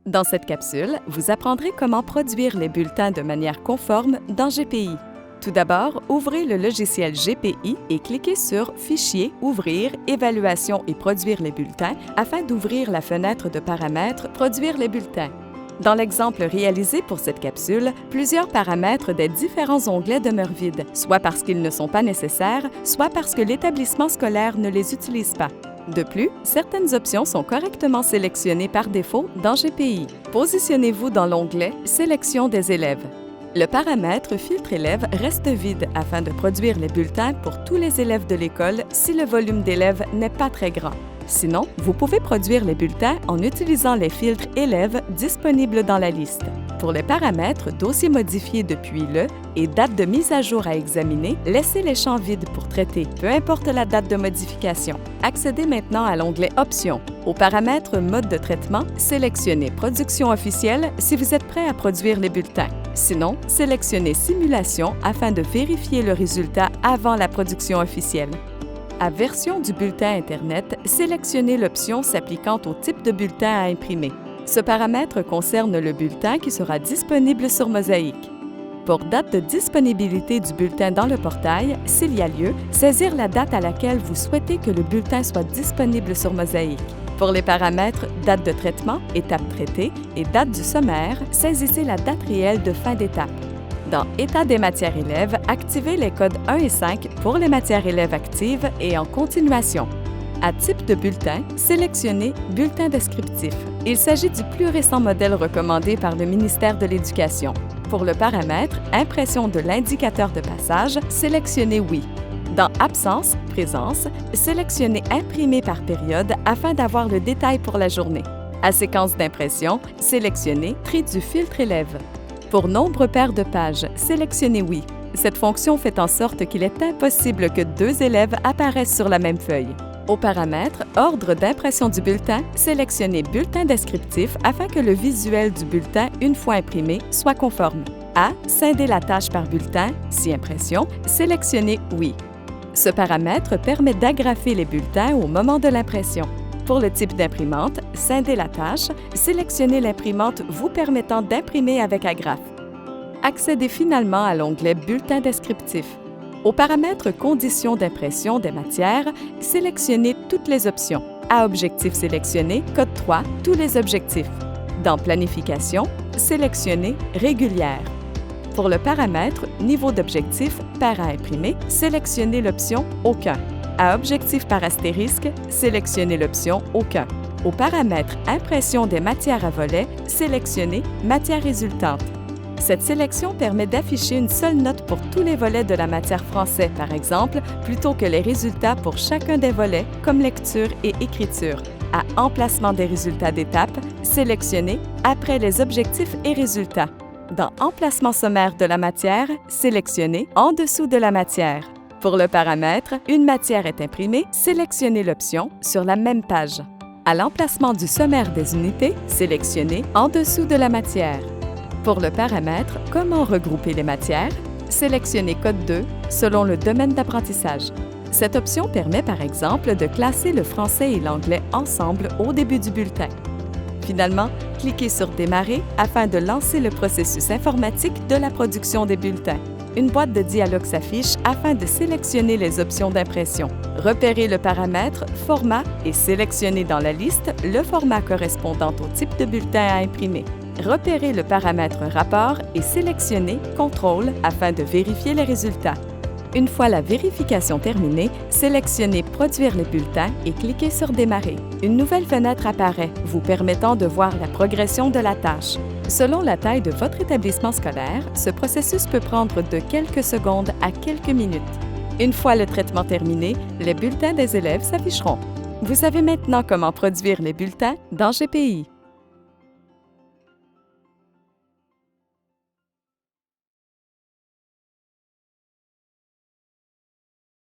Dans cette capsule, vous apprendrez comment produire les bulletins de manière conforme dans GPI. Tout d'abord, ouvrez le logiciel GPI et cliquez sur « Fichier, Ouvrir, Évaluation et produire les bulletins » afin d'ouvrir la fenêtre de paramètres « Produire les bulletins ». Dans l'exemple réalisé pour cette capsule, plusieurs paramètres des différents onglets demeurent vides, soit parce qu'ils ne sont pas nécessaires, soit parce que l'établissement scolaire ne les utilise pas. De plus, certaines options sont correctement sélectionnées par défaut dans GPI. Positionnez-vous dans l'onglet « Sélection des élèves ». Le paramètre « Filtre élèves » reste vide afin de produire les bulletins pour tous les élèves de l'école si le volume d'élèves n'est pas très grand. Sinon, vous pouvez produire les bulletins en utilisant les filtres élèves disponibles dans la liste. Pour les paramètres dossier modifié depuis le et date de mise à jour à examiner, laissez les champs vides pour traiter, peu importe la date de modification. Accédez maintenant à l'onglet Options. Au paramètre Mode de traitement, sélectionnez Production officielle si vous êtes prêt à produire les bulletins. Sinon, sélectionnez Simulation afin de vérifier le résultat avant la production officielle. À Version du bulletin Internet, sélectionnez l'option s'appliquant au type de bulletin à imprimer. Ce paramètre concerne le bulletin qui sera disponible sur Mosaïque. Pour date de disponibilité du bulletin dans le portail, s'il y a lieu, saisir la date à laquelle vous souhaitez que le bulletin soit disponible sur Mosaïque. Pour les paramètres date de traitement, étape traitée et date du sommaire, saisissez la date réelle de fin d'étape. Dans État des matières élèves, activez les codes 1 et 5 pour les matières élèves actives et en continuation. À type de bulletin, sélectionnez Bulletin descriptif. Il s'agit du plus récent modèle recommandé par le ministère de l'Éducation. Pour le paramètre Impression de l'indicateur de passage, sélectionnez Oui. Dans Absence, Présence, sélectionnez Imprimer par période afin d'avoir le détail pour la journée. À Séquence d'impression, sélectionnez Tri du filtre élève. Pour nombre pair de pages, sélectionnez Oui. Cette fonction fait en sorte qu'il est impossible que deux élèves apparaissent sur la même feuille. Au paramètre Ordre d'impression du bulletin, sélectionnez Bulletin descriptif afin que le visuel du bulletin, une fois imprimé, soit conforme. À Scinder la tâche par bulletin, si impression, sélectionnez Oui. Ce paramètre permet d'agrafer les bulletins au moment de l'impression. Pour le type d'imprimante, scinder la tâche, sélectionnez l'imprimante vous permettant d'imprimer avec agrafe. Accédez finalement à l'onglet Bulletin descriptif. Au paramètre Conditions d'impression des matières, sélectionnez toutes les options. À objectif sélectionné, code 3, tous les objectifs. Dans Planification, sélectionnez Régulière. Pour le paramètre Niveau d'objectif, paire à imprimer, sélectionnez l'option Aucun. À objectif par astérisque, sélectionnez l'option Aucun. Au paramètre Impression des matières à volets, sélectionnez Matière résultante. Cette sélection permet d'afficher une seule note pour tous les volets de la matière français, par exemple, plutôt que les résultats pour chacun des volets, comme lecture et écriture. À Emplacement des résultats d'étape, sélectionnez Après les objectifs et résultats. Dans Emplacement sommaire de la matière, sélectionnez En dessous de la matière. Pour le paramètre Une matière est imprimée, sélectionnez l'option Sur la même page. À l'emplacement du sommaire des unités, sélectionnez En dessous de la matière. Pour le paramètre Comment regrouper les matières, sélectionnez code 2 selon le domaine d'apprentissage. Cette option permet par exemple de classer le français et l'anglais ensemble au début du bulletin. Finalement, cliquez sur Démarrer afin de lancer le processus informatique de la production des bulletins. Une boîte de dialogue s'affiche afin de sélectionner les options d'impression. Repérez le paramètre Format et sélectionnez dans la liste le format correspondant au type de bulletin à imprimer. Repérez le paramètre Rapport et sélectionnez Contrôle afin de vérifier les résultats. Une fois la vérification terminée, sélectionnez Produire les bulletins et cliquez sur Démarrer. Une nouvelle fenêtre apparaît, vous permettant de voir la progression de la tâche. Selon la taille de votre établissement scolaire, ce processus peut prendre de quelques secondes à quelques minutes. Une fois le traitement terminé, les bulletins des élèves s'afficheront. Vous savez maintenant comment produire les bulletins dans GPI.